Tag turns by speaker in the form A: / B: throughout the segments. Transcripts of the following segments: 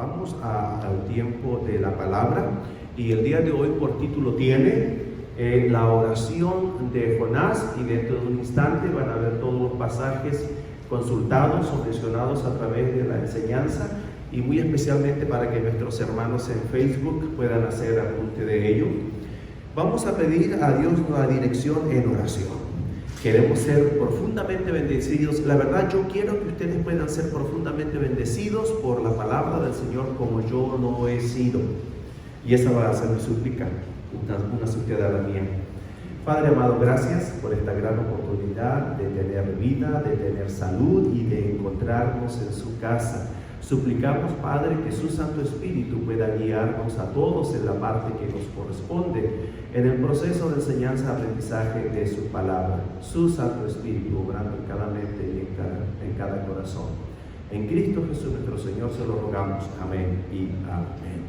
A: vamos al tiempo de la palabra, y el día de hoy por título tiene la oración de Jonás, y dentro de un instante van a ver todos los pasajes consultados o mencionados a través de la enseñanza, y muy especialmente para que nuestros hermanos en Facebook puedan hacer apunte de ello. Vamos a pedir a Dios la dirección en oración. Queremos ser profundamente bendecidos. La verdad, yo quiero que ustedes puedan ser profundamente bendecidos por la palabra del Señor como yo no he sido. Y esa va a ser mi súplica, una súplica de la mía. Padre amado, gracias por esta gran oportunidad de tener vida, de tener salud y de encontrarnos en su casa. Suplicamos, Padre, que su Santo Espíritu pueda guiarnos a todos en la parte que nos corresponde en el proceso de enseñanza-aprendizaje de su palabra. Su Santo Espíritu obrando en cada mente y en cada corazón. En Cristo Jesús nuestro Señor se lo rogamos. Amén y amén.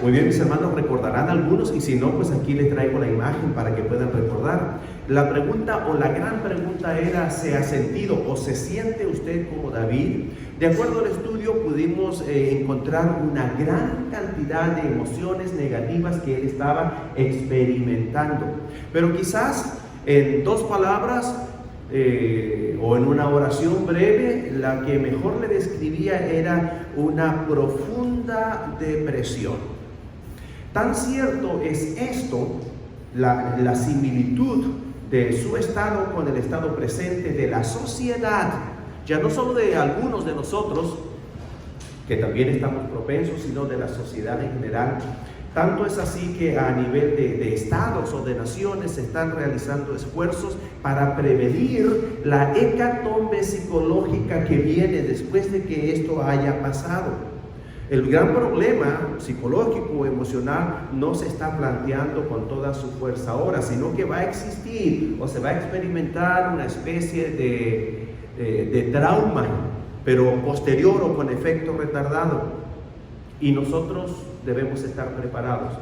A: Muy bien, mis hermanos, recordarán algunos, y si no, pues aquí les traigo la imagen para que puedan recordar. La pregunta o la gran pregunta era: ¿se ha sentido o se siente usted como David? De acuerdo al estudio pudimos encontrar una gran cantidad de emociones negativas que él estaba experimentando. Pero quizás en dos palabras o en una oración breve, la que mejor le describía era una profunda depresión. Tan cierto es esto, la similitud de su estado con el estado presente de la sociedad, ya no solo de algunos de nosotros, que también estamos propensos, sino de la sociedad en general. Tanto es así que a nivel de estados o de naciones se están realizando esfuerzos para prevenir la hecatombe psicológica que viene después de que esto haya pasado. El gran problema psicológico o emocional no se está planteando con toda su fuerza ahora, sino que va a existir o se va a experimentar una especie de trauma, pero posterior o con efecto retardado. Y nosotros debemos estar preparados,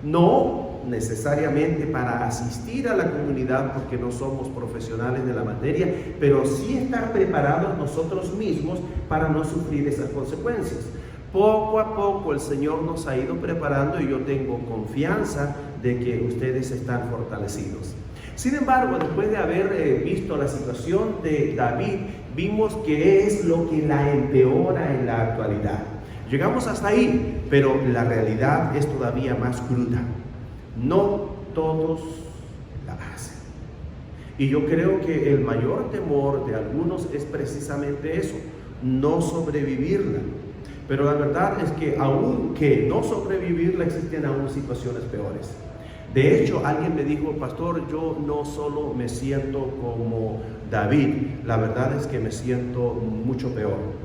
A: no necesariamente para asistir a la comunidad porque no somos profesionales de la materia, pero sí estar preparados nosotros mismos para no sufrir esas consecuencias. Poco a poco el Señor nos ha ido preparando y yo tengo confianza de que ustedes están fortalecidos. Sin embargo, después de haber visto la situación de David, vimos que es lo que la empeora en la actualidad. Llegamos hasta ahí, pero la realidad es todavía más cruda. No todos la hacen. Y yo creo que el mayor temor de algunos es precisamente eso, no sobrevivirla. Pero la verdad es que aunque no sobrevivirla, existen aún situaciones peores. De hecho, alguien me dijo: pastor, yo no solo me siento como David, la verdad es que me siento mucho peor.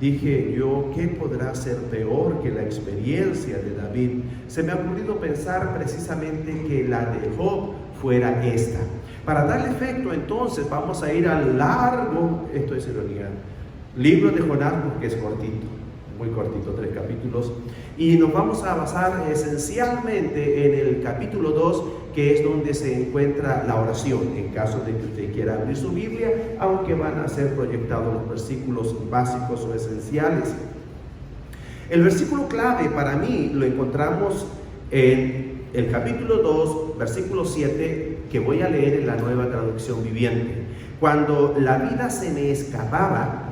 A: Dije yo, ¿qué podrá ser peor que la experiencia de David? Se me ha ocurrido pensar precisamente que la de Job fuera esta. Para darle efecto, entonces, vamos a ir al largo, esto es ironía, libro de Jonás, porque es cortito, muy cortito, 3 capítulos, y nos vamos a basar esencialmente en el capítulo 2, que es donde se encuentra la oración, en caso de que usted quiera abrir su Biblia, aunque van a ser proyectados los versículos básicos o esenciales. El versículo clave para mí lo encontramos en el capítulo 2, versículo 7, que voy a leer en la Nueva Traducción Viviente. Cuando la vida se me escapaba,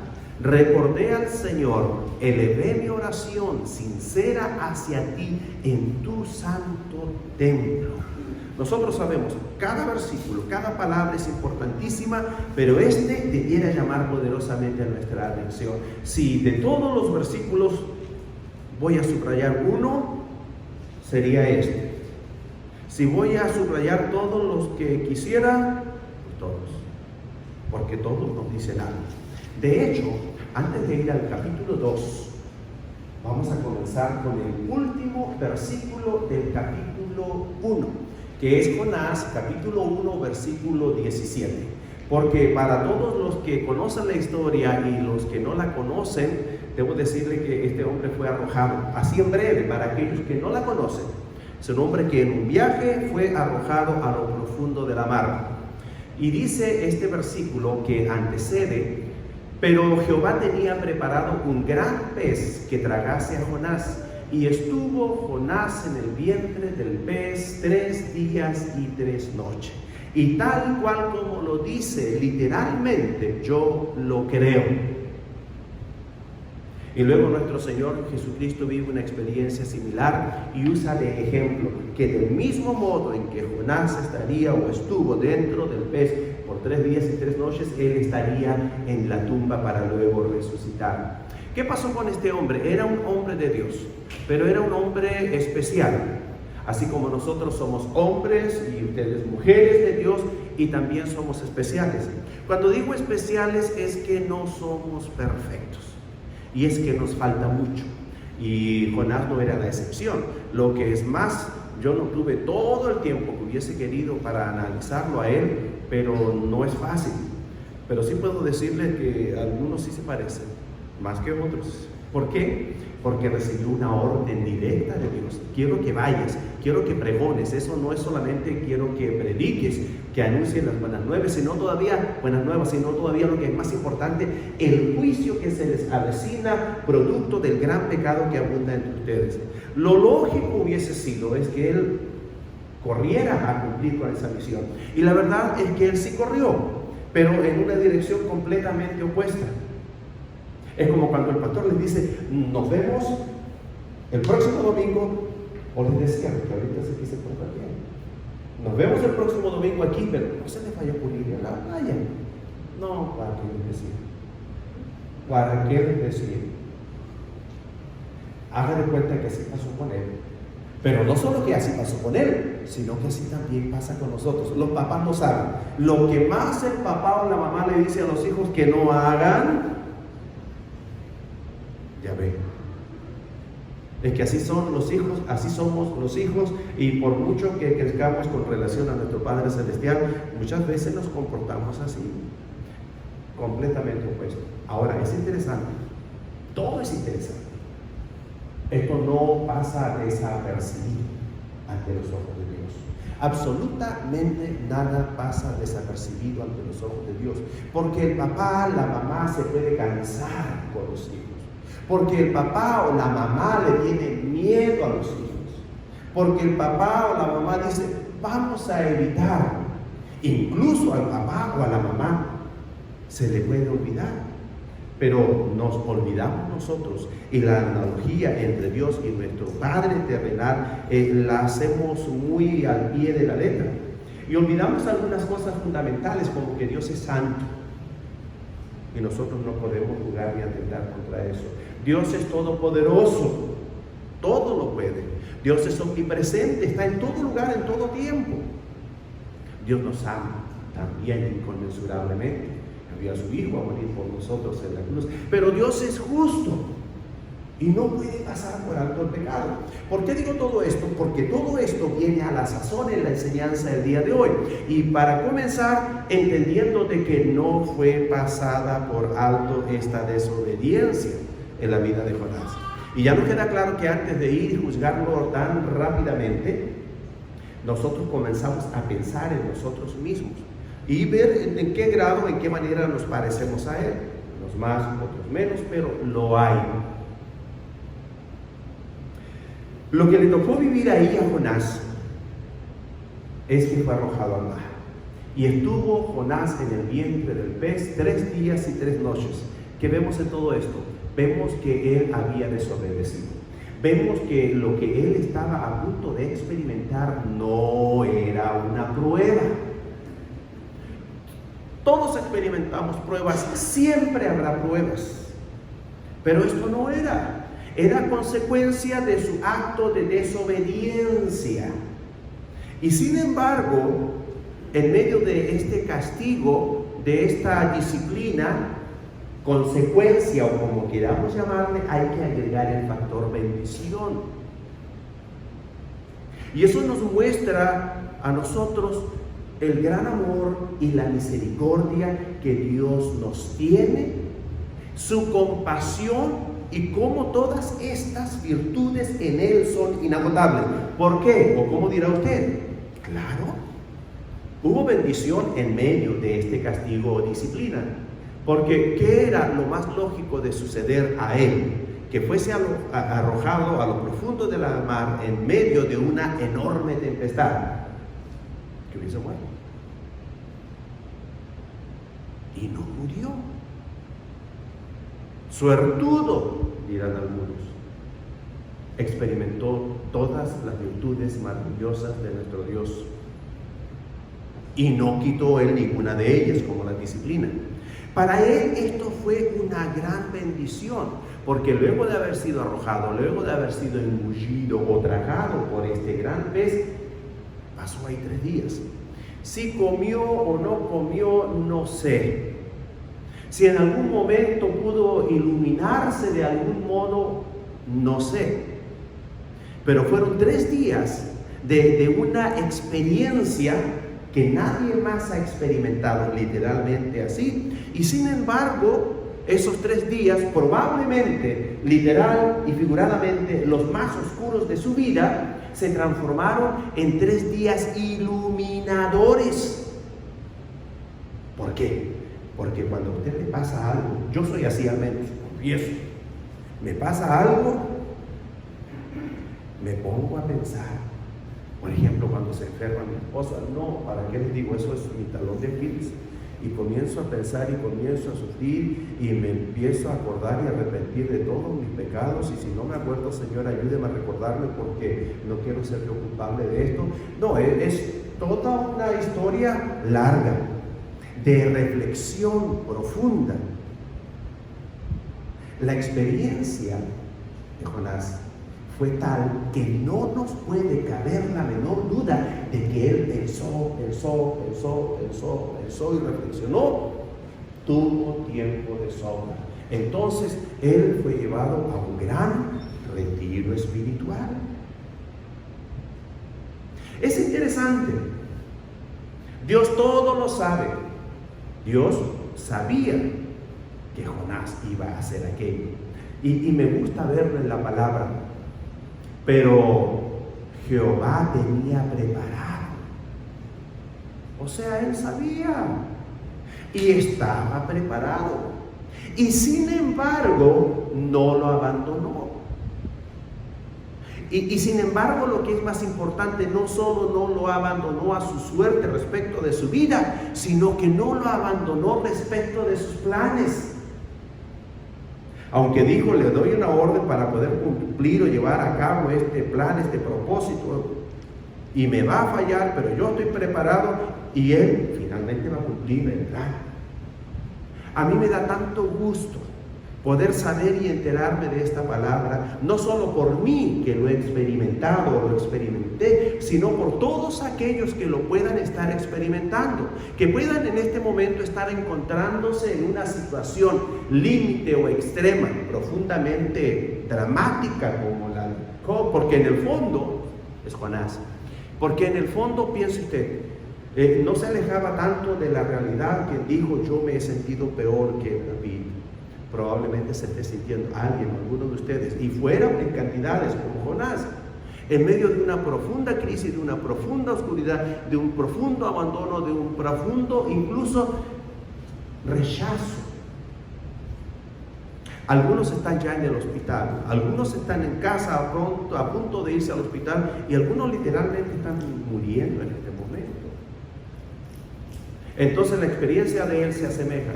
A: recordé al Señor, elevé mi oración sincera hacia ti en tu santo templo. Nosotros sabemos, cada versículo, cada palabra es importantísima, pero este debiera llamar poderosamente a nuestra atención. Si de todos los versículos voy a subrayar uno, sería este. Si voy a subrayar todos los que quisiera, pues todos, porque todos nos dicen algo. De hecho, antes de ir al capítulo 2, vamos a comenzar con el último versículo del capítulo 1. Que es Jonás, capítulo 1, versículo 17. Porque para todos los que conocen la historia y los que no la conocen, debo decirle que este hombre fue arrojado, así en breve, para aquellos que no la conocen. Es un hombre que en un viaje fue arrojado a lo profundo de la mar. Y dice este versículo que antecede: Pero Jehová tenía preparado un gran pez que tragase a Jonás. Y estuvo Jonás en el vientre del pez 3 días y 3 noches. Y tal cual como lo dice literalmente, yo lo creo. Y luego nuestro Señor Jesucristo vive una experiencia similar y usa de ejemplo que del mismo modo en que Jonás estaría o estuvo dentro del pez por 3 días y 3 noches, él estaría en la tumba para luego resucitar. ¿Qué pasó con este hombre? Era un hombre de Dios, pero era un hombre especial. Así como nosotros somos hombres y ustedes mujeres de Dios, y también somos especiales. Cuando digo especiales es que no somos perfectos. Y es que nos falta mucho. Y Jonás no era la excepción. Lo que es más, yo no tuve todo el tiempo que hubiese querido para analizarlo a él, pero no es fácil. Pero sí puedo decirle que algunos sí se parecen, más que otros. ¿Por qué? Porque recibió una orden directa de Dios. Quiero que vayas, quiero que pregones. Eso no es solamente quiero que prediques, que anuncies las buenas nuevas, sino todavía lo que es más importante, el juicio que se les avecina producto del gran pecado que abunda entre ustedes. Lo lógico hubiese sido es que él corriera a cumplir con esa misión. Y la verdad es que él sí corrió, pero en una dirección completamente opuesta. Es como cuando el pastor les dice, nos vemos el próximo domingo, o les decía, que ahorita se quise portar bien. Nos vemos el próximo domingo aquí, pero no se les vaya a ocurrir a la playa. No, ¿para qué les decía? ¿Para qué les decía? Haga de cuenta que así pasó con él. Pero no solo que así pasó con él, sino que así también pasa con nosotros. Los papás no saben. Lo que más el papá o la mamá le dice a los hijos que no hagan, ya ven, es que así son los hijos, así somos los hijos, y por mucho que crezcamos con relación a nuestro Padre Celestial, muchas veces nos comportamos así, completamente opuesto. Ahora, es interesante, todo es interesante. Esto no pasa desapercibido ante los ojos de Dios. Absolutamente nada pasa desapercibido ante los ojos de Dios, porque el papá, la mamá se puede cansar con los hijos. Porque el papá o la mamá le tiene miedo a los hijos. Porque el papá o la mamá dice, vamos a evitar. Incluso al papá o a la mamá se le puede olvidar. Pero nos olvidamos nosotros. Y la analogía entre Dios y nuestro Padre terrenal la hacemos muy al pie de la letra. Y olvidamos algunas cosas fundamentales, como que Dios es santo. Y nosotros no podemos jugar ni atentar contra eso. Dios es todopoderoso, todo lo puede. Dios es omnipresente, está en todo lugar, en todo tiempo. Dios nos ama también inconmensurablemente. Envió a su Hijo a morir por nosotros en la cruz. Pero Dios es justo y no puede pasar por alto el pecado. ¿Por qué digo todo esto? Porque todo esto viene a la sazón en la enseñanza del día de hoy. Y para comenzar, entendiendo de que no fue pasada por alto esta desobediencia en la vida de Jonás. Y ya nos queda claro que antes de ir y juzgarlo tan rápidamente, nosotros comenzamos a pensar en nosotros mismos y ver en qué grado, en qué manera nos parecemos a él. Unos más, otros menos, pero lo hay. Lo que le tocó vivir ahí a Jonás es que fue arrojado al mar. Y estuvo Jonás en el vientre del pez 3 días y 3 noches. ¿Qué vemos en todo esto? Vemos que él había desobedecido. Vemos que lo que él estaba a punto de experimentar no era una prueba. Todos experimentamos pruebas, siempre habrá pruebas. Pero esto no era. Era consecuencia de su acto de desobediencia. Y sin embargo, en medio de este castigo, de esta disciplina, consecuencia o como queramos llamarle, hay que agregar el factor bendición. Y eso nos muestra a nosotros el gran amor y la misericordia que Dios nos tiene, su compasión y cómo todas estas virtudes en Él son inagotables. ¿Por qué? ¿O cómo dirá usted? Claro, hubo bendición en medio de este castigo o disciplina. Porque ¿qué era lo más lógico de suceder a él? Que fuese arrojado a lo profundo de la mar en medio de una enorme tempestad, que hubiese muerto. Y no murió. Suertudo, dirán algunos. Experimentó todas las virtudes maravillosas de nuestro Dios y no quitó él ninguna de ellas, como la disciplina. Para él esto fue una gran bendición, porque luego de haber sido arrojado, luego de haber sido engullido o tragado por este gran pez, pasó ahí 3 días. Si comió o no comió, no sé. Si en algún momento pudo iluminarse de algún modo, no sé. Pero fueron 3 días de una experiencia que nadie más ha experimentado literalmente así. Y sin embargo, esos 3 días, probablemente, literal y figuradamente, los más oscuros de su vida, se transformaron en 3 días iluminadores. ¿Por qué? Porque cuando a usted le pasa algo, yo soy así al menos, confieso, me pasa algo, me pongo a pensar. Por ejemplo, cuando se enferma mi esposa, no, ¿para qué les digo? Eso es mi talón de Aquiles. Y comienzo a pensar y comienzo a sufrir y me empiezo a acordar y a arrepentir de todos mis pecados. Y si no me acuerdo, Señor, ayúdeme a recordarme porque no quiero ser yo culpable de esto. No, es toda una historia larga de reflexión profunda. La experiencia de Jonás fue tal que no nos puede caber la menor duda de que él pensó y reflexionó. Tuvo tiempo de sobra. Entonces él fue llevado a un gran retiro espiritual. Es interesante. Dios todo lo sabe. Dios sabía que Jonás iba a hacer aquello. Y me gusta verlo en la palabra. Pero Jehová tenía preparado. O sea, él sabía. Y estaba preparado. Y sin embargo, no lo abandonó. Y sin embargo, lo que es más importante, no solo no lo abandonó a su suerte respecto de su vida, sino que no lo abandonó respecto de sus planes. Aunque dijo, le doy una orden para poder cumplir o llevar a cabo este plan, este propósito, y me va a fallar, pero yo estoy preparado, y él finalmente va a cumplir el plan. A mí me da tanto gusto poder saber y enterarme de esta palabra, no solo por mí que lo he experimentado o lo experimenté, sino por todos aquellos que lo puedan estar experimentando, que puedan en este momento estar encontrándose en una situación límite o extrema, profundamente dramática porque en el fondo es Jonás, porque en el fondo, piense usted, no se alejaba tanto de la realidad que dijo, yo me he sentido peor que David. Probablemente se esté sintiendo alguien, alguno de ustedes, y fueran en cantidades como Jonás, en medio de una profunda crisis, de una profunda oscuridad, de un profundo abandono, de un profundo incluso rechazo. Algunos están ya en el hospital, algunos están en casa a punto de irse al hospital, y algunos literalmente están muriendo en este momento. Entonces la experiencia de él se asemeja.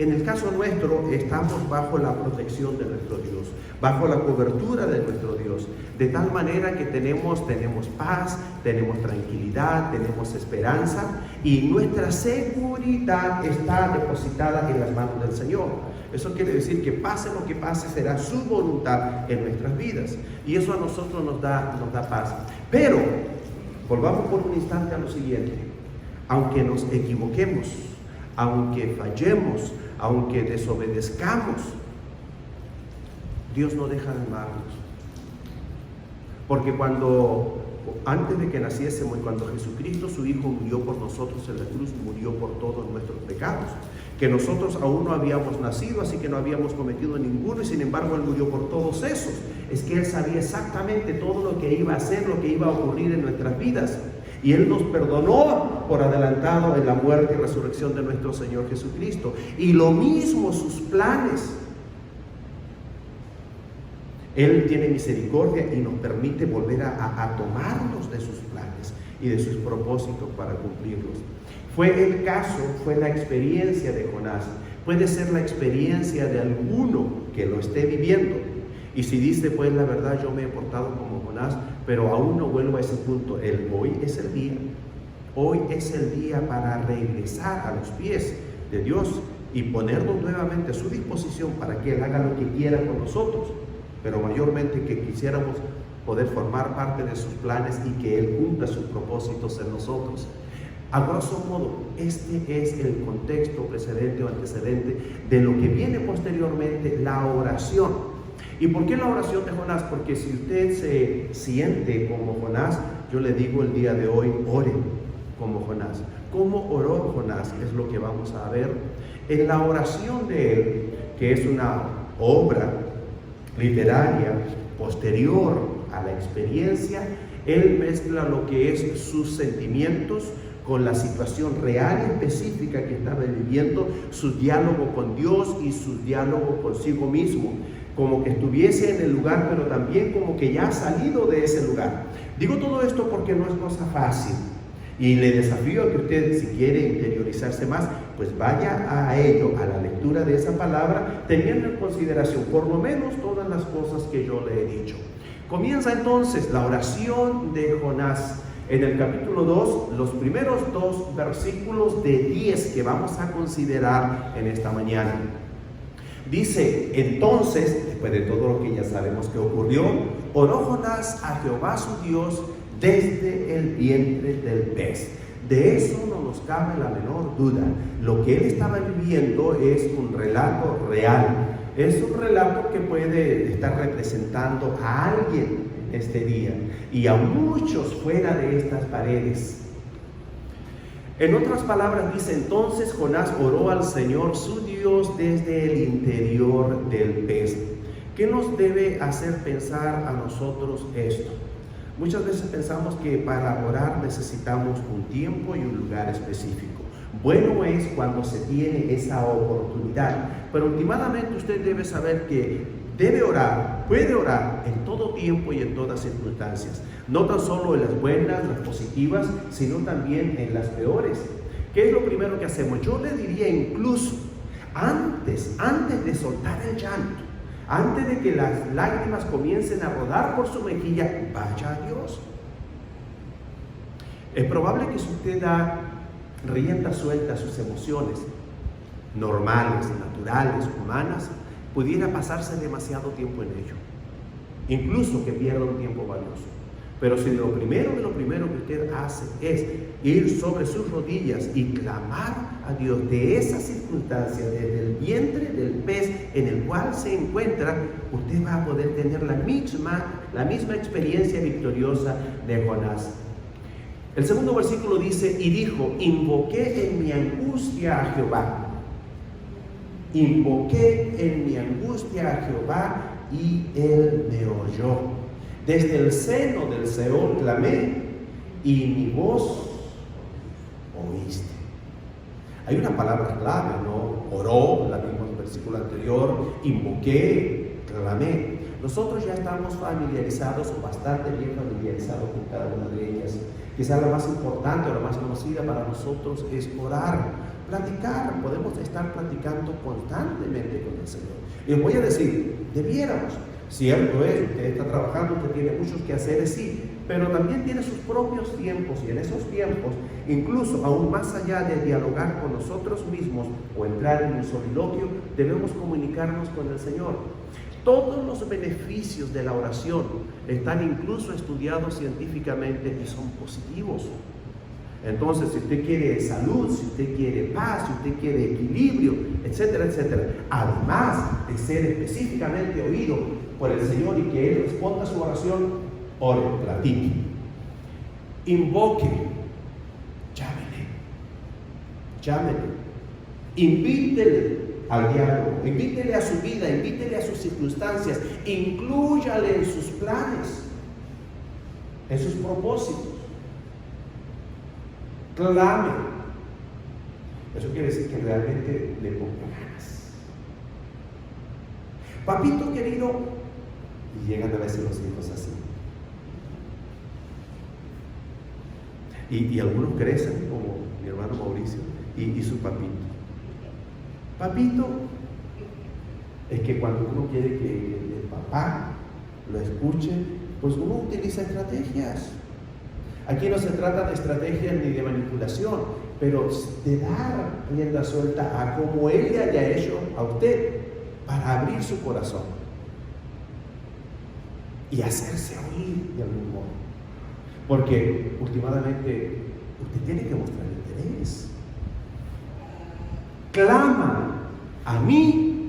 A: En el caso nuestro, estamos bajo la protección de nuestro Dios, bajo la cobertura de nuestro Dios, de tal manera que tenemos paz, tenemos tranquilidad, tenemos esperanza, y nuestra seguridad está depositada en las manos del Señor. Eso quiere decir que pase lo que pase, será su voluntad en nuestras vidas, y eso a nosotros nos da paz. Pero, volvamos por un instante a lo siguiente: aunque nos equivoquemos, aunque fallemos, aunque desobedezcamos, Dios no deja de amarnos. Porque antes de que naciésemos, y cuando Jesucristo, su Hijo, murió por nosotros en la cruz, murió por todos nuestros pecados, que nosotros aún no habíamos nacido, así que no habíamos cometido ninguno, y sin embargo Él murió por todos esos. Es que Él sabía exactamente todo lo que iba a hacer, lo que iba a ocurrir en nuestras vidas. Y Él nos perdonó por adelantado en la muerte y resurrección de nuestro Señor Jesucristo. Y lo mismo sus planes. Él tiene misericordia y nos permite volver a tomarnos de sus planes y de sus propósitos para cumplirlos. Fue el caso, fue la experiencia de Jonás. Puede ser la experiencia de alguno que lo esté viviendo. Y si dice, pues la verdad, yo me he portado como Jonás, pero aún no vuelvo a ese punto. Hoy es el día. Hoy es el día para regresar a los pies de Dios y ponernos nuevamente a su disposición para que Él haga lo que quiera con nosotros. Pero mayormente que quisiéramos poder formar parte de sus planes y que Él cumpla sus propósitos en nosotros. A grosso modo, este es el contexto precedente o antecedente de lo que viene posteriormente, la oración. ¿Y por qué la oración de Jonás? Porque si usted se siente como Jonás, yo le digo el día de hoy, ore como Jonás. ¿Cómo oró Jonás? Es lo que vamos a ver. En la oración de él, que es una obra literaria posterior a la experiencia, él mezcla lo que es sus sentimientos con la situación real y específica que estaba viviendo, su diálogo con Dios y su diálogo consigo mismo, como que estuviese en el lugar, pero también como que ya ha salido de ese lugar. Digo todo esto porque no es cosa fácil, y le desafío a que usted, si quiere interiorizarse más, pues vaya a ello, a la lectura de esa palabra, teniendo en consideración por lo menos todas las cosas que yo le he dicho. Comienza entonces la oración de Jonás. En el capítulo 2, los primeros 2 versículos de 10 que vamos a considerar en esta mañana. Dice, entonces, después de todo lo que ya sabemos que ocurrió, oró Jonás a Jehová su Dios desde el vientre del pez. De eso no nos cabe la menor duda. Lo que él estaba viviendo es un relato real. Es un relato que puede estar representando a alguien este día y a muchos fuera de estas paredes. En otras palabras dice, entonces Jonás oró al Señor su Dios desde el interior del pez. ¿Qué nos debe hacer pensar a nosotros esto? Muchas veces pensamos que para orar necesitamos un tiempo y un lugar específico. Bueno es cuando se tiene esa oportunidad, pero últimamente usted debe saber que debe orar, puede orar en todo tiempo y en todas circunstancias, no tan solo en las buenas, las positivas, sino también en las peores. ¿Qué es lo primero que hacemos? Yo le diría incluso, antes de soltar el llanto, antes de que las lágrimas comiencen a rodar por su mejilla, vaya a Dios. Es probable que si usted da rienda suelta a sus emociones, normales, naturales, humanas, pudiera pasarse demasiado tiempo en ello, incluso que pierda un tiempo valioso. Pero si lo primero que usted hace es ir sobre sus rodillas y clamar a Dios de esa circunstancia, desde el vientre del pez en el cual se encuentra, usted va a poder tener la misma experiencia victoriosa de Jonás. El segundo versículo dice, y dijo, invoqué en mi angustia a Jehová. Invoqué en mi angustia a Jehová y Él me oyó. Desde el seno del Seol clamé y mi voz oíste. Hay una palabra clave, ¿no? Oró, la vimos en el versículo anterior, invoqué, clamé. Nosotros ya estamos familiarizados o bastante bien familiarizados con cada una de ellas. Quizás la más importante o la más conocida para nosotros es orar, platicar. Podemos estar platicando constantemente con el Señor. Y les voy a decir, debiéramos. Cierto es, usted está trabajando, usted tiene muchos quehaceres, sí, pero también tiene sus propios tiempos, y en esos tiempos, incluso aún más allá de dialogar con nosotros mismos o entrar en un soliloquio, debemos comunicarnos con el Señor. Todos los beneficios de la oración están incluso estudiados científicamente y son positivos. Entonces, si usted quiere salud, si usted quiere paz, si usted quiere equilibrio, etcétera, etcétera, además de ser específicamente oído por el Señor y que Él responda a su oración, ore, platique, invoque, llámele, invítele al diálogo, invítele a su vida, invítele a sus circunstancias, inclúyale en sus planes, en sus propósitos. clame. Eso quiere decir que realmente le ponga ganas. Papito querido, y llegan a veces los hijos así. Y algunos crecen como mi hermano Mauricio y su papito. Papito, es que cuando uno quiere que el papá lo escuche, pues uno utiliza estrategias. Aquí no se trata de estrategias ni de manipulación, pero de dar rienda suelta a como él le haya hecho a usted para abrir su corazón y hacerse oír de algún modo. Porque últimamente usted tiene que mostrar interés. Clama a mí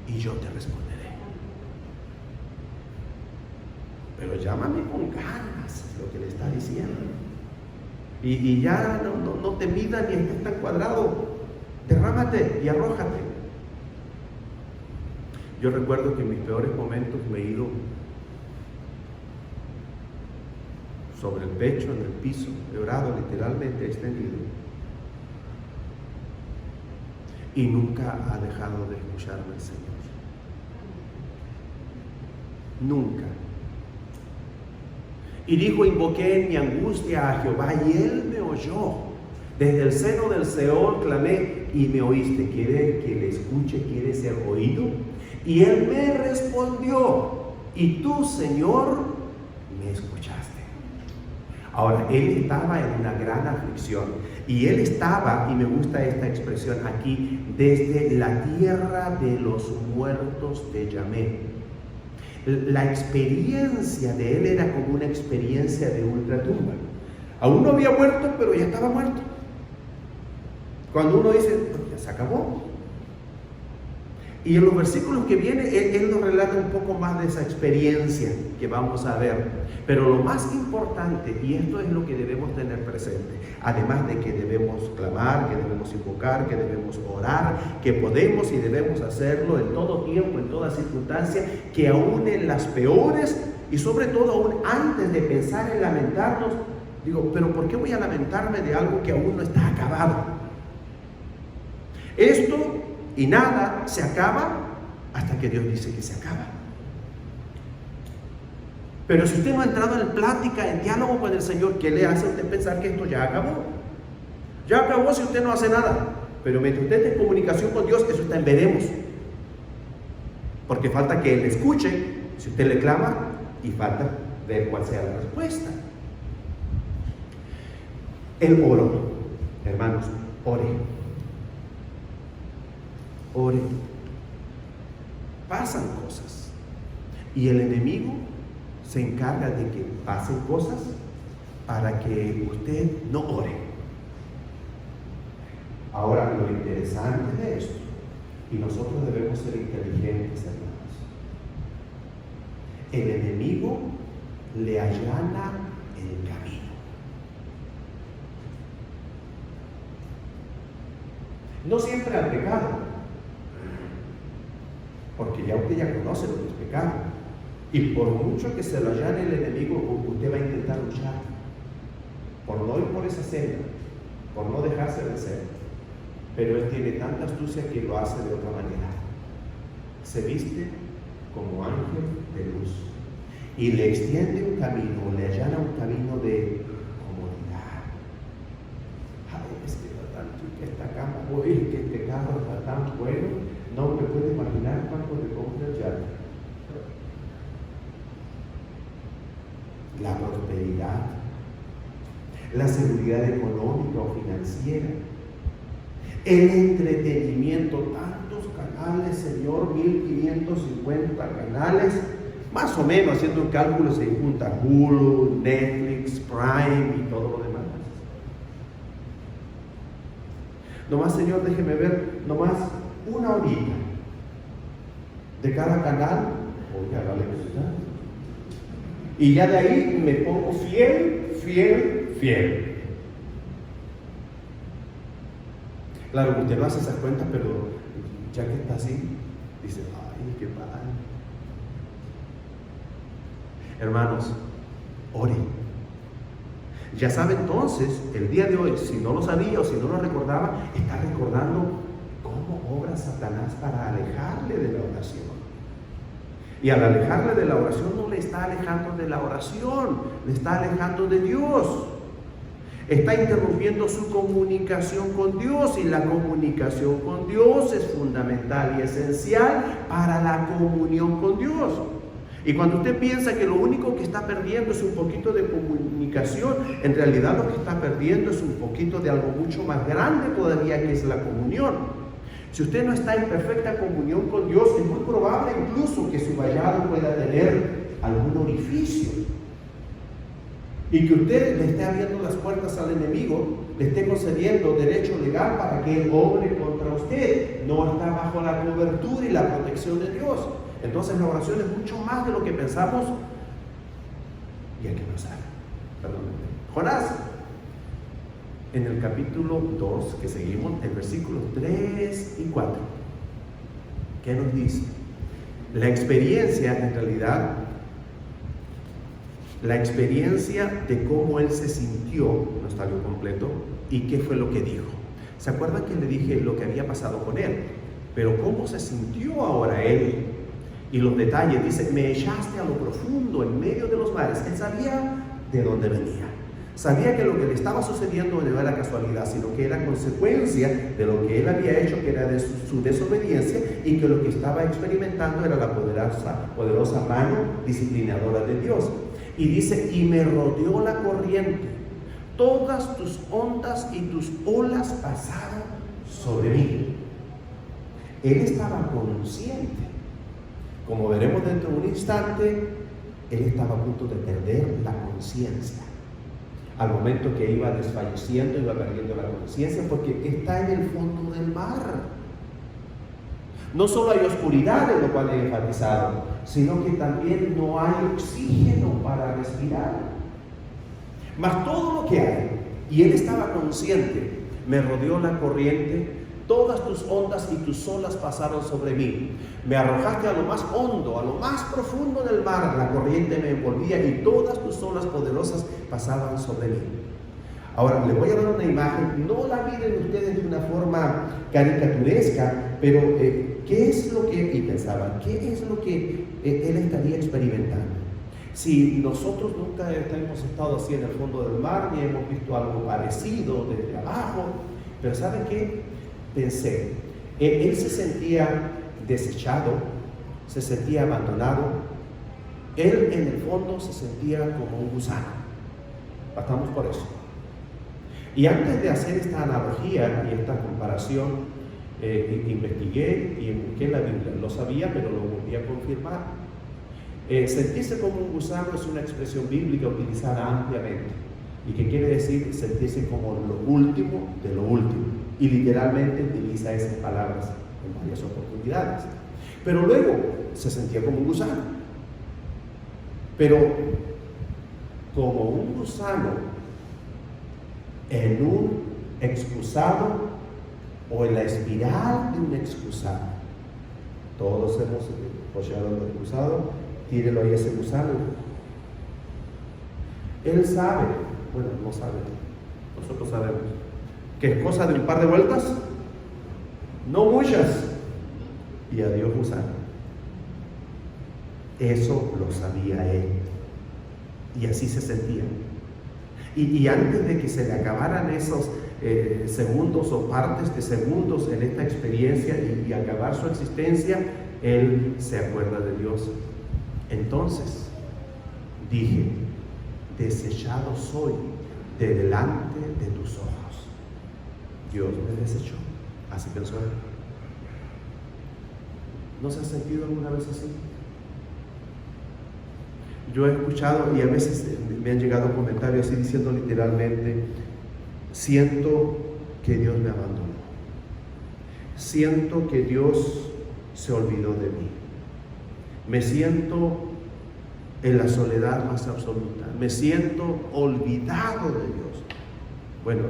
A: y yo te responderé. Pero llámame con ganas, es lo que le está diciendo. Y ya no te midas ni estés tan cuadrado. Derrámate y arrójate. Yo recuerdo que en mis peores momentos me he ido sobre el pecho, en el piso, he orado literalmente extendido. Y nunca ha dejado de escucharme el Señor. Nunca. Y dijo, invoqué en mi angustia a Jehová y Él me oyó. Desde el seno del Seol clamé y me oíste. ¿Quiere que le escuche? ¿Quiere ser oído? Y Él me respondió. Y tú, Señor, me escuchaste. Ahora, Él estaba en una gran aflicción. Y Él estaba, y me gusta esta expresión aquí, desde la tierra de los muertos te llamé. La experiencia de él era como una experiencia de ultratumba. Aún no había muerto, pero ya estaba muerto. Cuando uno dice, ya se acabó. Y en los versículos que vienen, él nos relata un poco más de esa experiencia que vamos a ver. Pero lo más importante, y esto es lo que debemos tener presente, además de que debemos clamar, que debemos invocar, que debemos orar, que podemos y debemos hacerlo en todo tiempo, en toda circunstancia, que aún en las peores, y sobre todo aún antes de pensar en lamentarnos, digo, pero ¿por qué voy a lamentarme de algo que aún no está acabado? Esto y nada se acaba hasta que Dios dice que se acaba. Pero si usted no ha entrado en plática, en diálogo con el Señor, ¿qué le hace a usted pensar que esto ya acabó? Ya acabó si usted no hace nada. Pero mientras usted esté en comunicación con Dios, eso está en veremos. Porque falta que Él escuche, si usted le clama, y falta ver cuál sea la respuesta. El oro, hermanos, ore. Ore. Pasan cosas. Y el enemigo se encarga de que pasen cosas para que usted no ore. Ahora, lo interesante de esto, y nosotros debemos ser inteligentes, hermanos, el enemigo le allana el camino. No siempre al pecado, porque ya usted ya conoce lo que es pecado. Y por mucho que se lo allane el enemigo, usted va a intentar luchar por no ir por esa senda, por no dejarse vencer. Pero él tiene tanta astucia que lo hace de otra manera. Se viste como ángel de luz y le extiende un camino, le allana un camino de comodidad. Ay, es que está tan chica esta cama, oye, que este carro está tan bueno, no me puedo imaginar cuánto le compra ya. La prosperidad, la seguridad económica o financiera, el entretenimiento, tantos canales, Señor, 1550 canales, más o menos haciendo un cálculo se junta Hulu, Netflix, Prime y todo lo demás. Nomás, Señor, déjeme ver, nomás una horita de cada canal, oye, hágale cosa. Y ya de ahí me pongo fiel. Claro, usted no hace esas cuentas, pero ya que está así, dice, ay, qué padre. Hermanos, ore. Ya sabe entonces, el día de hoy, si no lo sabía o si no lo recordaba, está recordando cómo obra Satanás para alejarle de la oración. Y al alejarle de la oración no le está alejando de la oración, le está alejando de Dios. Está interrumpiendo su comunicación con Dios, y la comunicación con Dios es fundamental y esencial para la comunión con Dios. Y cuando usted piensa que lo único que está perdiendo es un poquito de comunicación, en realidad lo que está perdiendo es un poquito de algo mucho más grande todavía, que es la comunión. Si usted no está en perfecta comunión con Dios, es muy probable incluso que su vallado pueda tener algún orificio, y que usted le esté abriendo las puertas al enemigo, le esté concediendo derecho legal para que él obre contra usted. No está bajo la cobertura y la protección de Dios. Entonces la oración es mucho más de lo que pensamos, y hay que pensar. Perdón. Jonás, en el capítulo 2 que seguimos, en versículos 3 y 4, ¿qué nos dice? La experiencia, en realidad, la experiencia de cómo él se sintió, no está bien completo, y qué fue lo que dijo. ¿Se acuerdan que le dije lo que había pasado con él? Pero cómo se sintió ahora él, y los detalles. Dice: me echaste a lo profundo, en medio de los mares. Él sabía de dónde venía. Sabía que lo que le estaba sucediendo no era casualidad, sino que era consecuencia de lo que él había hecho, que era de su desobediencia, y que lo que estaba experimentando era la poderosa mano disciplinadora de Dios. Y dice: y me rodeó la corriente, todas tus ondas y tus olas pasaron sobre mí. Él estaba consciente. Como veremos dentro de un instante, él estaba a punto de perder la conciencia. Al momento que iba desfalleciendo, iba perdiendo la conciencia, porque está en el fondo del mar. No solo hay oscuridad, en lo cual he enfatizado, sino que también no hay oxígeno para respirar. Mas todo lo que hay, y él estaba consciente: me rodeó la corriente, todas tus ondas y tus olas pasaron sobre mí. Me arrojaste a lo más hondo, a lo más profundo del mar, la corriente me envolvía y todas tus olas poderosas pasaban sobre mí. Ahora, les voy a dar una imagen, no la miren ustedes de una forma caricaturesca, pero ¿qué es lo que, y pensaban, qué es lo que él estaría experimentando? Si nosotros nunca hemos estado así en el fondo del mar, ni hemos visto algo parecido desde abajo, pero ¿saben qué? Pensé, él se sentía desechado, se sentía abandonado, él en el fondo se sentía como un gusano. Pasamos por eso. Y antes de hacer esta analogía y esta comparación, investigué y busqué la Biblia. Lo sabía, pero lo volví a confirmar. Sentirse como un gusano es una expresión bíblica utilizada ampliamente, y que quiere decir sentirse como lo último de lo último, y literalmente utiliza esas palabras en varias oportunidades. Pero luego se sentía como un gusano, pero como un gusano en un excusado o en la espiral de un excusado. Todos hemos escuchado el excusado, tírelo ahí ese gusano. Él sabe, bueno, no sabe, nosotros sabemos que es cosa de un par de vueltas, no muchas, y adiós gusano. Eso lo sabía él, y así se sentía. Y antes de que se le acabaran esos segundos o partes de segundos en esta experiencia y acabar su existencia, él se acuerda de Dios. Entonces dije: desechado soy de delante de tus ojos. Dios me desechó. Así pensó él. ¿No se ha sentido alguna vez así? Yo he escuchado, y a veces me han llegado comentarios así diciendo literalmente: siento que Dios me abandonó, siento que Dios se olvidó de mí, me siento en la soledad más absoluta, me siento olvidado de Dios. Bueno,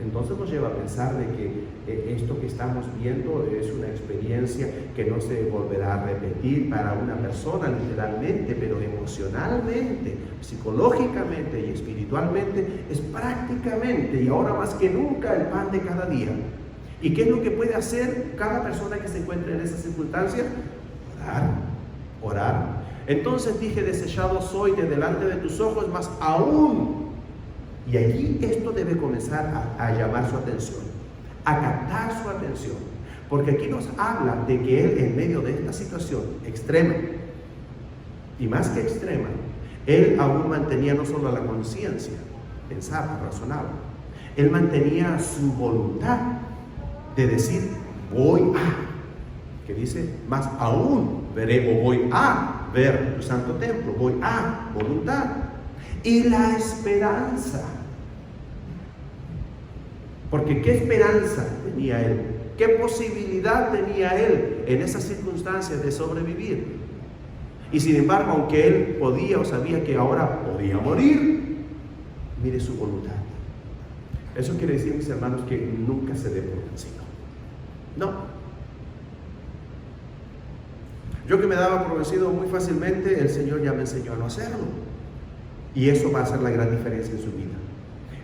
A: Entonces nos lleva a pensar de que esto que estamos viendo es una experiencia que no se volverá a repetir para una persona literalmente, pero emocionalmente, psicológicamente y espiritualmente es prácticamente y ahora más que nunca el pan de cada día. ¿Y qué es lo que puede hacer cada persona que se encuentre en esa circunstancia? Orar. Entonces dije, desechado soy de delante de tus ojos, más aún. Y aquí esto debe comenzar a llamar su atención, a captar su atención, porque aquí nos habla de que él en medio de esta situación extrema, y más que extrema, él aún mantenía no solo la conciencia, pensaba, razonaba, él mantenía su voluntad de decir, voy a, que dice, más aún veré o voy a ver tu santo templo, voy a, voluntad. Y la esperanza, porque ¿qué esperanza tenía él? ¿Qué posibilidad tenía él en esas circunstancias de sobrevivir? Y sin embargo, aunque él podía o sabía que ahora podía morir, mire su voluntad. Eso quiere decir, mis hermanos, que nunca se dé por vencido. No. Yo que me daba por vencido muy fácilmente, el Señor ya me enseñó a no hacerlo. Y eso va a hacer la gran diferencia en su vida.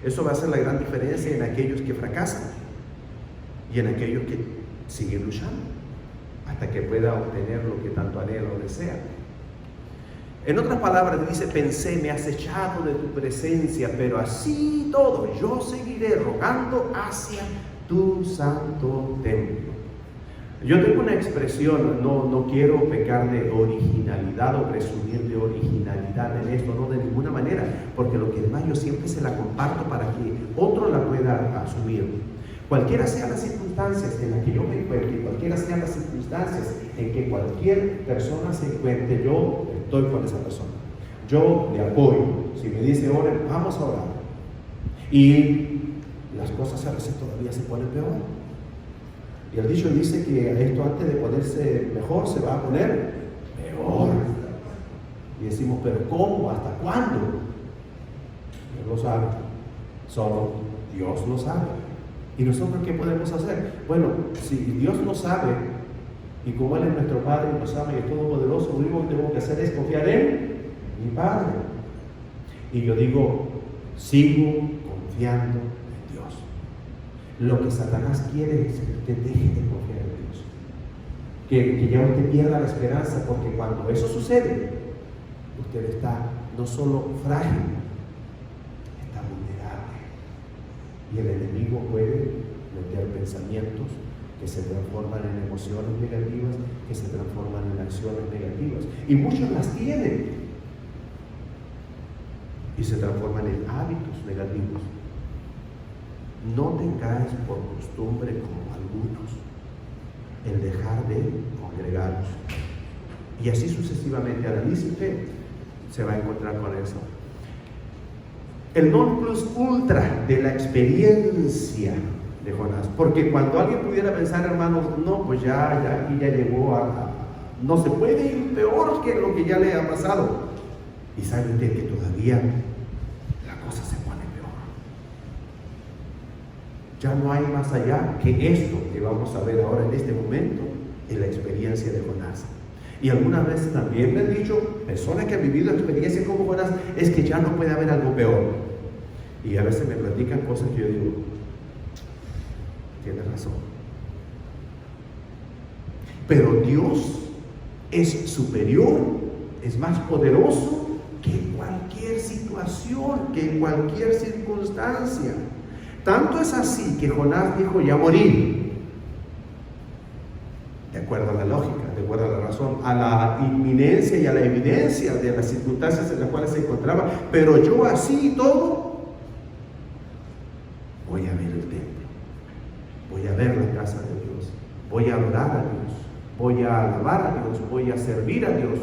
A: Eso va a hacer la gran diferencia en aquellos que fracasan y en aquellos que siguen luchando hasta que pueda obtener lo que tanto anhela o desea. En otras palabras, dice, pensé, me has echado de tu presencia, pero así todo, yo seguiré rogando hacia tu santo templo. Yo tengo una expresión, no quiero pecar de originalidad o presumir de originalidad en esto, no de ninguna manera, porque lo que es más yo siempre se la comparto para que otro la pueda asumir. Cualquiera sean las circunstancias en las que yo me encuentre, cualquiera sean las circunstancias en que cualquier persona se encuentre, yo estoy con esa persona. Yo le apoyo. Si me dice oren, vamos a orar. Y las cosas a veces todavía se ponen peor. Y el dicho dice que esto antes de ponerse mejor se va a poner peor. Y decimos, pero ¿cómo? ¿Hasta cuándo? Dios lo sabe. Solo Dios lo sabe. ¿Y nosotros qué podemos hacer? Bueno, si Dios lo sabe, y como Él es nuestro Padre y nos ama y es todopoderoso, lo único que tenemos que hacer es confiar en mi Padre. Y yo digo, sigo confiando en Dios. Lo que Satanás quiere es que usted deje de confiar en Dios. Que ya usted pierda la esperanza, porque cuando eso sucede, usted está no solo frágil, está vulnerable. Y el enemigo puede meter pensamientos que se transforman en emociones negativas, que se transforman en acciones negativas. Y muchos las tienen. Y se transforman en hábitos negativos. No tengáis por costumbre, como algunos, el dejar de congregaros. Y así sucesivamente. Analícese, se va a encontrar con eso. El non plus ultra de la experiencia de Jonás. Porque cuando alguien pudiera pensar, hermanos, no, pues ya aquí ya llegó no se puede ir peor que lo que ya le ha pasado. Y sabe usted que todavía la cosa se pone peor. Ya no hay más allá que esto que vamos a ver ahora en este momento, en la experiencia de Jonás. Y algunas veces también me han dicho, personas que han vivido experiencias como Jonás, es que ya no puede haber algo peor. Y a veces me platican cosas que yo digo, tiene razón. Pero Dios es superior, es más poderoso que en cualquier situación, que en cualquier circunstancia. Tanto es así que Jonás dijo, ya morí. De acuerdo a la lógica, de acuerdo a la razón, a la inminencia y a la evidencia de las circunstancias en las cuales se encontraba. Pero yo así y todo, voy a ver el templo, voy a ver la casa de Dios, voy a adorar a Dios, voy a alabar a Dios, voy a servir a Dios.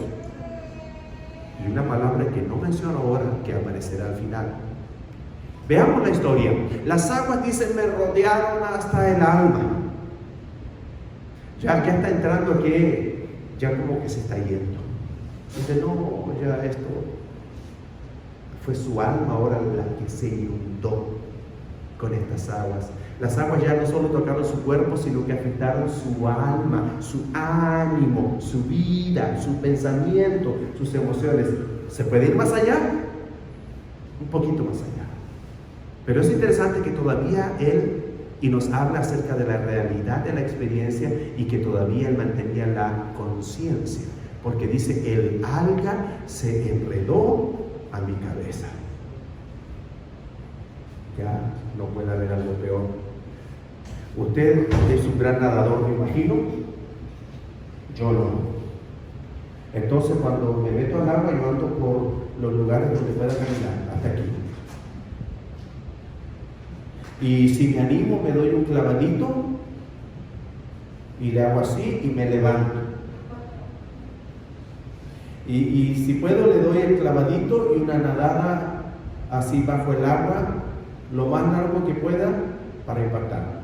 A: Y una palabra que no menciono ahora, que aparecerá al final. Veamos la historia. Las aguas, dicen, me rodearon hasta el alma. Ya está entrando aquí, ya como que se está yendo. Dice, no, ya esto fue su alma ahora la que se inundó. con estas aguas. Las aguas ya no solo tocaron su cuerpo, sino que afectaron su alma, su ánimo, su vida, su pensamiento, sus emociones. ¿Se puede ir más allá? Un poquito más allá. Pero es interesante que todavía él y nos habla acerca de la realidad de la experiencia y que todavía él mantenía la conciencia, porque dice, el alga se enredó a mi cabeza. Ya no puede haber algo peor. Usted es un gran nadador, me imagino. Yo no. Entonces cuando me meto al agua, yo ando por los lugares donde pueda caminar, hasta aquí. Y si me animo, me doy un clavadito y le hago así y me levanto. Y si puedo, le doy el clavadito y una nadada así bajo el agua, lo más largo que pueda para impactar.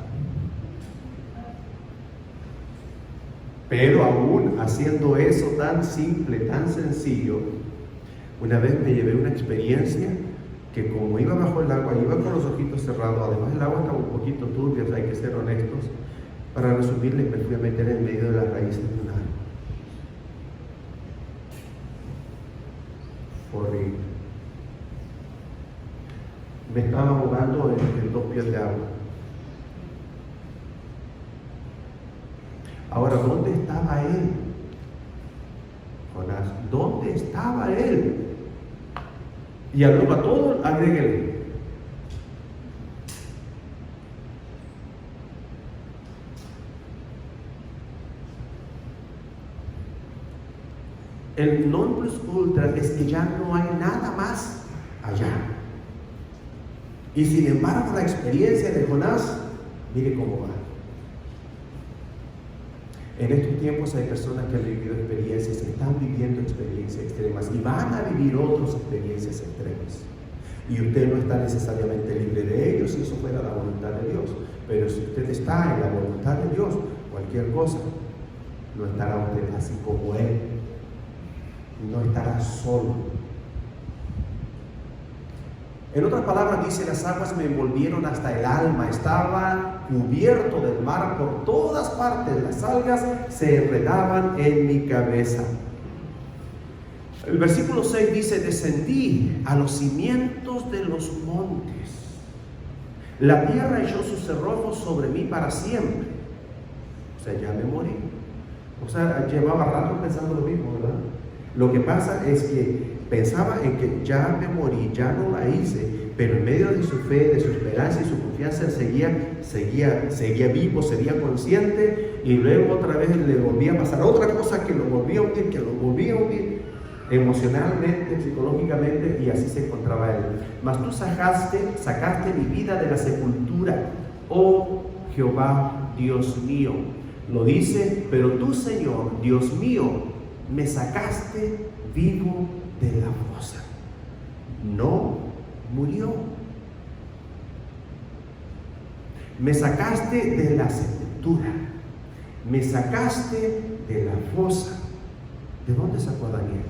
A: Pero aún haciendo eso tan simple, tan sencillo, una vez me llevé una experiencia que como iba bajo el agua, iba con los ojitos cerrados, además el agua estaba un poquito turbia, hay que ser honestos. Para resumirles, me fui a meter en medio de las raíces de un árbol. Horrible. Me estaba ahogando en 2 pies de agua. Ahora, ¿dónde estaba él? Jonás, ¿dónde estaba él? Y luego a todo agréguele. El non plus ultra es que ya no hay nada más allá. Y sin embargo, la experiencia de Jonás, mire cómo va. En estos tiempos hay personas que han vivido experiencias, están viviendo experiencias extremas y van a vivir otras experiencias extremas. Y usted no está necesariamente libre de ellos si eso fuera la voluntad de Dios. Pero si usted está en la voluntad de Dios, cualquier cosa, no estará usted así como Él. No estará solo. En otras palabras dice, las aguas me envolvieron hasta el alma, estaba cubierto del mar por todas partes, las algas se enredaban en mi cabeza. El versículo 6 dice, descendí a los cimientos de los montes, la tierra echó sus cerrojos sobre mí para siempre. O sea, ya me morí. O sea, llevaba rato pensando lo mismo, ¿verdad? Lo que pasa es que pensaba en que ya me morí, ya no la hice, pero en medio de su fe, de su esperanza y su confianza, él seguía vivo, seguía consciente, y luego otra vez le volvía a pasar otra cosa que lo volvía a hundir, emocionalmente, psicológicamente, y así se encontraba él. Mas tú sacaste mi vida de la sepultura, oh Jehová, Dios mío. Lo dice, pero tú, Señor, Dios mío, me sacaste vivo de la fosa. No murió. Me sacaste de la sepultura. Me sacaste de la fosa. ¿De dónde sacó a Daniel?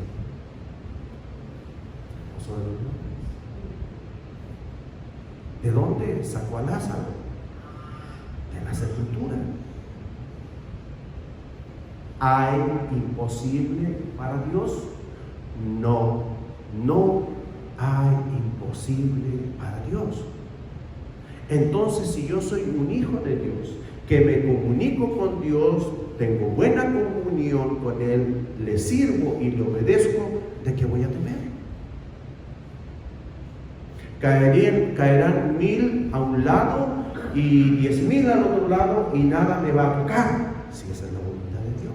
A: ¿De dónde sacó a Lázaro? De la sepultura. ¿Hay imposible para Dios? No, no hay imposible para Dios. Entonces, si yo soy un hijo de Dios, que me comunico con Dios, tengo buena comunión con Él, le sirvo y le obedezco, ¿de qué voy a temer? Caerán 1000 a un lado y 10,000 al otro lado y nada me va a tocar, si esa es la voluntad de Dios.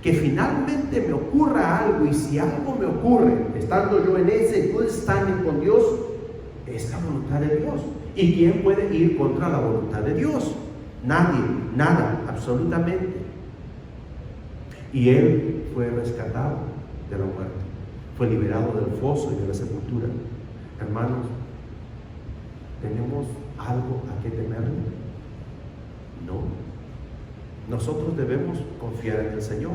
A: Que finalmente me ocurra algo, y si algo me ocurre, estando yo en ese good standing con Dios, es la voluntad de Dios. ¿Y quién puede ir contra la voluntad de Dios? Nadie, nada, absolutamente. Y él fue rescatado de la muerte, fue liberado del foso y de la sepultura. Hermanos, ¿tenemos algo a qué temerle? No. Nosotros debemos confiar en el Señor.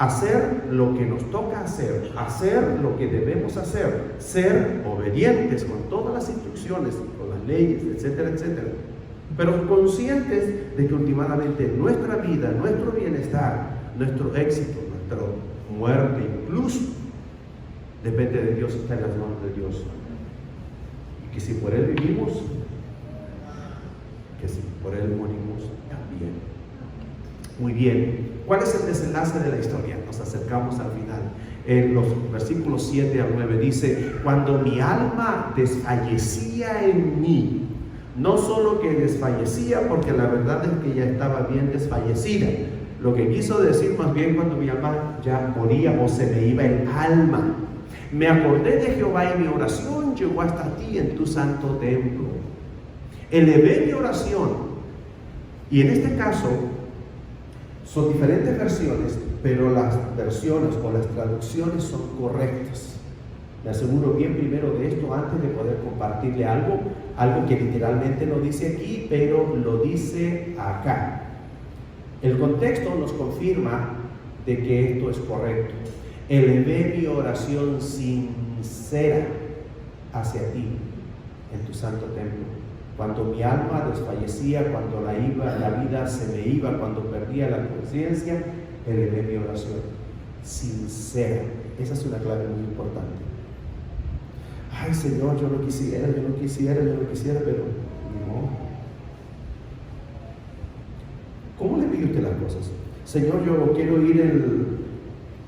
A: hacer lo que nos toca hacer lo que debemos hacer, ser obedientes con todas las instrucciones, con las leyes, etcétera, etcétera. Pero conscientes de que últimamente nuestra vida, nuestro bienestar, nuestro éxito, nuestra muerte incluso, depende de Dios, está en las manos de Dios. Y que si por Él vivimos, que si por Él morimos también. Muy bien, ¿cuál es el desenlace de la historia? Nos acercamos al final. En los versículos 7 al 9 dice: cuando mi alma desfallecía en mí, no solo que desfallecía, porque la verdad es que ya estaba bien desfallecida. Lo que quiso decir más bien cuando mi alma ya moría o se me iba el alma. Me acordé de Jehová y mi oración llegó hasta ti en tu santo templo. Elevé mi oración. Y en este caso son diferentes versiones, pero las versiones o las traducciones son correctas. Me aseguro bien primero de esto antes de poder compartirle algo que literalmente no dice aquí, pero lo dice acá. El contexto nos confirma de que esto es correcto. Elevé mi oración sincera hacia ti en tu santo templo. Cuando mi alma desfallecía, cuando la vida se me iba, cuando perdía la conciencia, elevé mi oración sincera. Esa es una clave muy importante. Ay, Señor, yo no quisiera, pero no. ¿Cómo le pide usted las cosas? Señor, yo quiero ir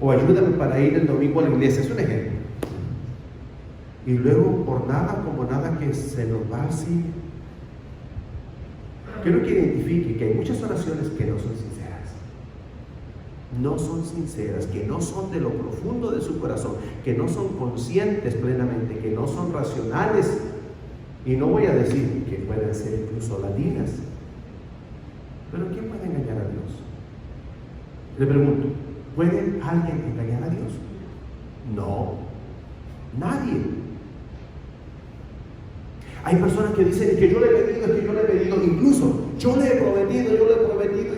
A: o ayúdame para ir el domingo a la iglesia. Es un ejemplo. Y luego, por nada, como nada, que se nos va así. Quiero que identifique que hay muchas oraciones que no son sinceras. No son sinceras, que no son de lo profundo de su corazón, que no son conscientes plenamente, que no son racionales. Y no voy a decir que pueden ser incluso latinas. Pero ¿quién puede engañar a Dios? Le pregunto, ¿puede alguien engañar a Dios? No, nadie. Hay personas que dicen que yo le he pedido, incluso yo le he prometido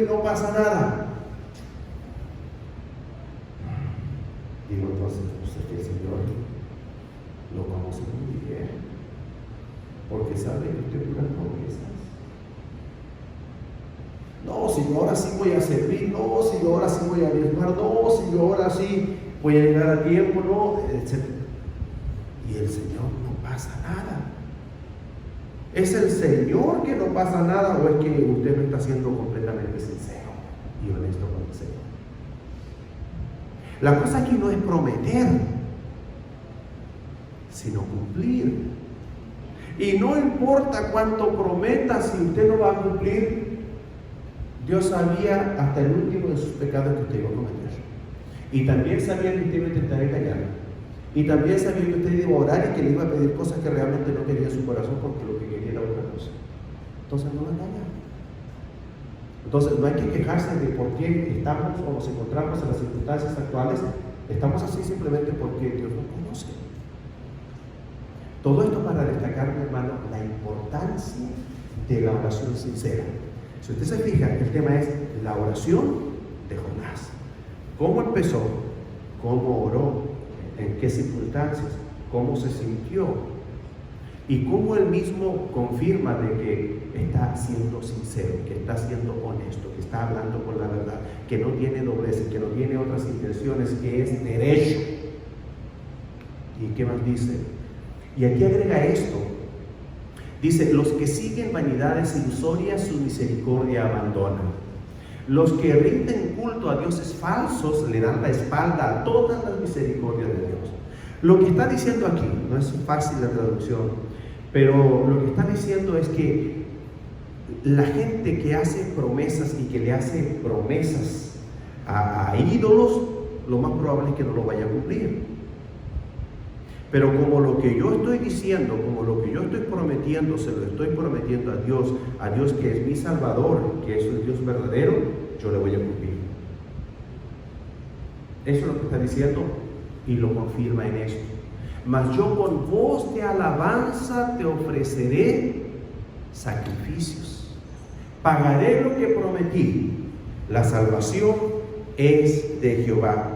A: y no pasa nada. Digo, entonces, que el Señor lo conoce muy bien, porque sabe que usted puras promesas. No, si yo ahora sí voy a servir, no, si yo ahora sí voy a diezmar, no, si yo ahora sí voy a llegar a tiempo, no, etc. Y el Señor no pasa nada. ¿Es el Señor que no pasa nada o es que usted no está siendo completamente sincero y honesto con el Señor? La cosa aquí no es prometer, sino cumplir. Y no importa cuánto prometa, si usted no va a cumplir, Dios sabía hasta el último de sus pecados que usted iba a cometer. Y también sabía que usted iba a intentar engañarlo. Y también sabía que usted iba a orar y que le iba a pedir cosas que realmente no quería en su corazón, porque lo que quería era otra cosa. Entonces no lo engaña. Entonces no hay que quejarse de por qué estamos o nos encontramos en las circunstancias actuales. Estamos así simplemente porque Dios nos conoce. Todo esto para destacar, mi hermano, la importancia de la oración sincera. Si usted se fija, el tema es la oración de Jonás. ¿Cómo empezó? ¿Cómo oró? ¿En qué circunstancias? ¿Cómo se sintió? Y cómo él mismo confirma de que está siendo sincero, que está siendo honesto, que está hablando con la verdad, que no tiene dobleces, que no tiene otras intenciones, que es derecho. ¿Y qué más dice? Y aquí agrega esto. Dice, los que siguen vanidades ilusorias, su misericordia abandonan. Los que rinden culto a dioses falsos le dan la espalda a todas las misericordias de Dios. Lo que está diciendo aquí, no es fácil la traducción, pero lo que está diciendo es que la gente que hace promesas y que le hace promesas a ídolos, lo más probable es que no lo vaya a cumplir. Pero como lo que yo estoy diciendo, como lo que yo estoy prometiendo, se lo estoy prometiendo a Dios que es mi Salvador, que es el Dios verdadero, yo le voy a cumplir. Eso es lo que está diciendo y lo confirma en esto. Mas yo con voz de alabanza te ofreceré sacrificios. Pagaré lo que prometí, la salvación es de Jehová.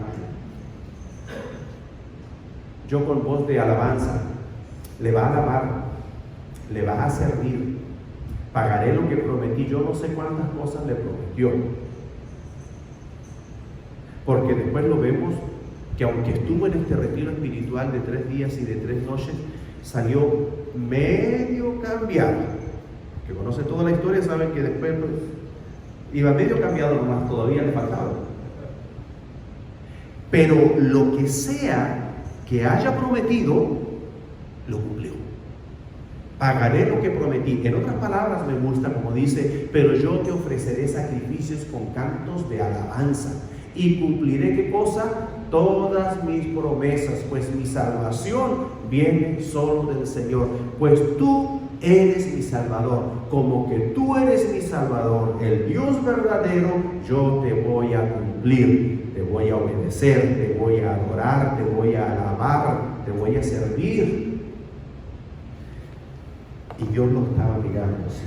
A: Yo con voz de alabanza le va a alabar, le va a servir, pagaré lo que prometí. Yo no sé cuántas cosas le prometió, porque después lo vemos que aunque estuvo en este retiro espiritual de 3 días y de 3 noches, salió medio cambiado. Que conocen toda la historia saben que después pues, iba medio cambiado, nomás todavía le faltaba. Pero lo que sea que haya prometido, lo cumplió. Pagaré lo que prometí. En otras palabras, me gusta como dice, pero yo te ofreceré sacrificios con cantos de alabanza y cumpliré, ¿qué cosa? Todas mis promesas, pues mi salvación viene solo del Señor, pues tú eres mi Salvador. Como que tú eres mi Salvador, el Dios verdadero, yo te voy a cumplir, te voy a obedecer, te voy a adorar, te voy a alabar, te voy a servir. Y Dios lo estaba mirando así.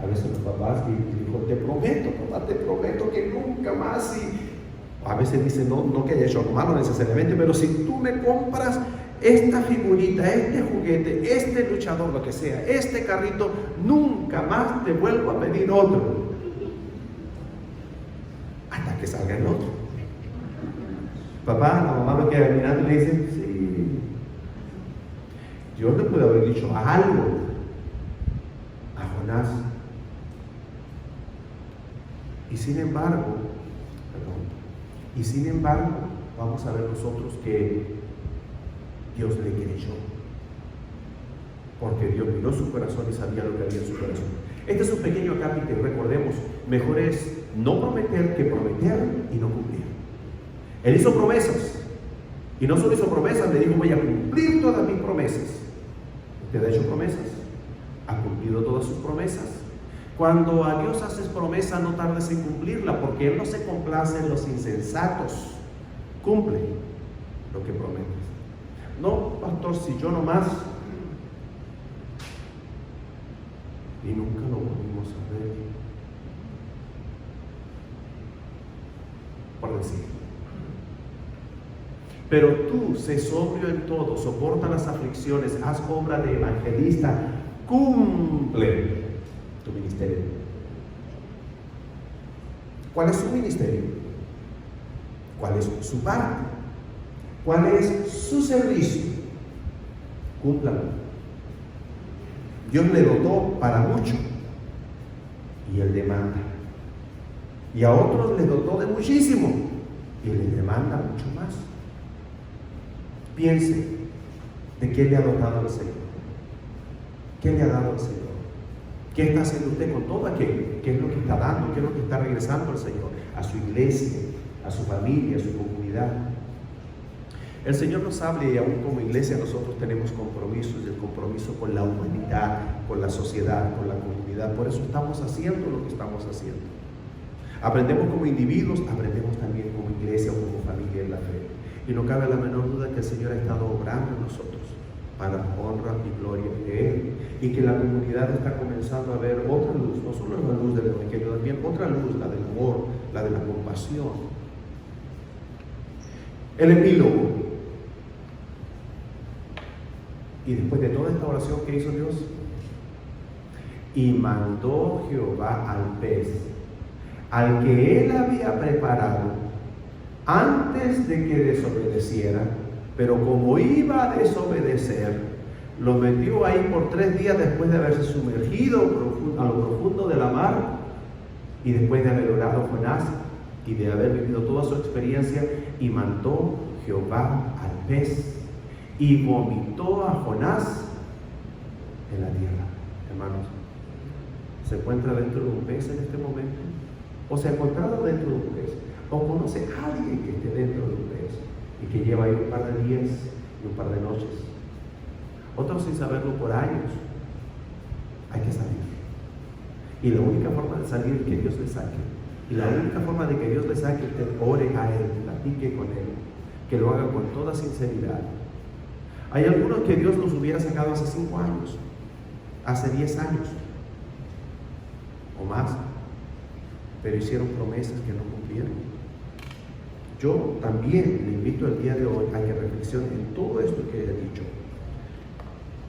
A: A veces los papás dicen, te prometo, papá, te prometo que nunca más. Y a veces dicen, no que haya hecho algo malo necesariamente, pero si tú me compras esta figurita, este juguete, este luchador, lo que sea, este carrito, nunca más te vuelvo a pedir otro. Hasta que salga el otro. Papá, la mamá me queda mirando y le dice, sí. Dios le puede haber dicho algo a Jonás. Y sin embargo, vamos a ver nosotros que Dios le creyó. Porque Dios miró su corazón y sabía lo que había en su corazón. Este es un pequeño acápite, recordemos, mejor es no prometer que prometer y no cumplir. Él hizo promesas. Y no solo hizo promesas, le dijo, voy a cumplir todas mis promesas. ¿Usted ha hecho promesas? ¿Ha cumplido todas sus promesas? Cuando a Dios haces promesa, no tardes en cumplirla, porque Él no se complace en los insensatos. Cumple lo que prometes. No, pastor, si yo nomás. Y nunca lo volvimos a ver. Por decir. Pero tú, sé sobrio en todo, soporta las aflicciones, haz obra de evangelista, cumple tu ministerio. ¿Cuál es su ministerio? ¿Cuál es su parte? ¿Cuál es su servicio? Cúmplalo. Dios le dotó para mucho y Él demanda. Y a otros les dotó de muchísimo y les demanda mucho más. Piense, ¿de qué le ha dotado el Señor? ¿Qué le ha dado el Señor? ¿Qué está haciendo usted con todo aquello? ¿Qué es lo que está dando? ¿Qué es lo que está regresando al Señor? A su iglesia, a su familia, a su comunidad. El Señor nos habla y aún como iglesia nosotros tenemos compromisos, y el compromiso con la humanidad, con la sociedad, con la comunidad. Por eso estamos haciendo lo que estamos haciendo. Aprendemos como individuos, aprendemos también como iglesia o como familia en la fe. Y no cabe la menor duda que el Señor ha estado obrando en nosotros para honra y gloria de Él. Y que la comunidad está comenzando a ver otra luz, no solo la luz del Evangelio, también otra luz, la del amor, la de la compasión. El epílogo. Y después de toda esta oración que hizo Dios, y mandó Jehová al pez, al que Él había preparado, antes de que desobedeciera, pero como iba a desobedecer, lo metió ahí por 3 días después de haberse sumergido a lo profundo de la mar y después de haber orado Jonás y de haber vivido toda su experiencia, y mandó Jehová al pez y vomitó a Jonás en la tierra. Hermanos, ¿se encuentra dentro de un pez en este momento? ¿O se ha encontrado dentro de un pez? ¿O conoce a alguien que esté dentro de un pez y que lleva ahí un par de días y un par de noches? Otros sin saberlo por años. Hay que salir. Y la única forma de salir es que Dios le saque. Y la única forma de que Dios le saque es que ore a Él, platique con Él, que lo haga con toda sinceridad. Hay algunos que Dios los hubiera sacado hace 5 años, hace 10 años o más. pero hicieron promesas que no cumplieron. Yo también le invito el día de hoy a que reflexione en todo esto que he dicho.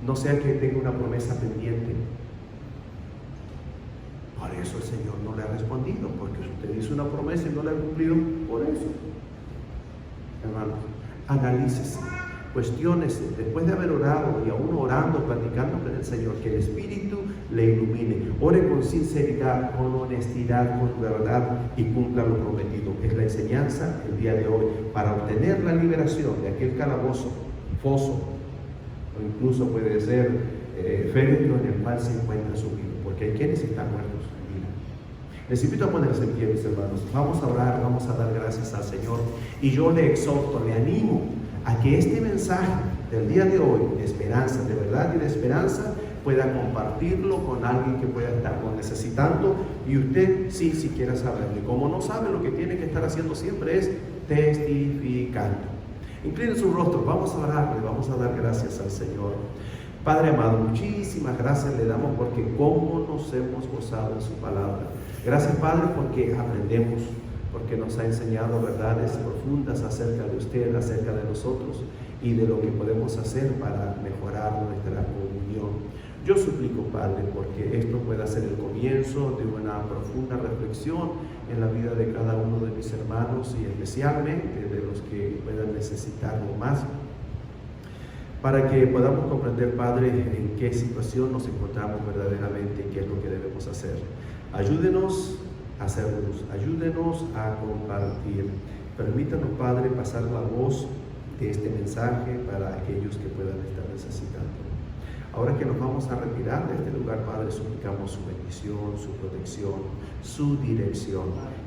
A: No sea que tenga una promesa pendiente. Por eso el Señor no le ha respondido, porque usted hizo una promesa y no la ha cumplido. Por eso, hermanos, analícese, cuestiónese, después de haber orado y aún orando, platicando con el Señor, que el Espíritu le ilumine. Ore con sinceridad, con honestidad, con verdad y cumpla lo prometido. Es la enseñanza el día de hoy para obtener la liberación de aquel calabozo, foso, o incluso puede ser féretro en el cual se encuentra sumido, porque hay quienes están muertos en vida. Les invito a ponerse en pie, mis hermanos. Vamos a orar, vamos a dar gracias al Señor, y yo le exhorto, le animo a que este mensaje del día de hoy, de esperanza, de verdad y de esperanza, pueda compartirlo con alguien que pueda estarlo necesitando, y usted sí quiera saberlo. Y como no sabe, lo que tiene que estar haciendo siempre es testificando. Incline su rostro, vamos a orar, le vamos a dar gracias al Señor. Padre amado, muchísimas gracias le damos porque cómo nos hemos gozado en su palabra. Gracias, Padre, porque aprendemos, porque nos ha enseñado verdades profundas acerca de usted, acerca de nosotros y de lo que podemos hacer para mejorar nuestra comunión. Yo suplico, Padre, porque esto pueda ser el comienzo de una profunda reflexión en la vida de cada uno de mis hermanos y especialmente de los que puedan necesitarlo más, para que podamos comprender, Padre, en qué situación nos encontramos verdaderamente y qué es lo que debemos hacer. Ayúdenos a hacer luz, ayúdenos a compartir. Permítanos, Padre, pasar la voz de este mensaje para aquellos que puedan estar necesitando. Ahora que nos vamos a retirar de este lugar, Padre, suplicamos su bendición, su protección, su dirección.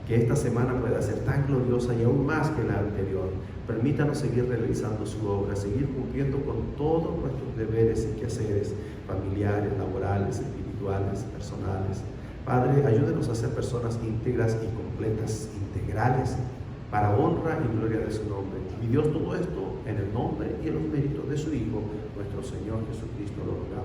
A: Que esta semana pueda ser tan gloriosa y aún más que la anterior. Permítanos seguir realizando su obra, seguir cumpliendo con todos nuestros deberes y quehaceres familiares, laborales, espirituales, personales. Padre, ayúdenos a ser personas íntegras y completas, integrales, para honra y gloria de su nombre. Y Dios, todo esto en el nombre y en los méritos de su Hijo, nuestro Señor Jesucristo, lo rogamos.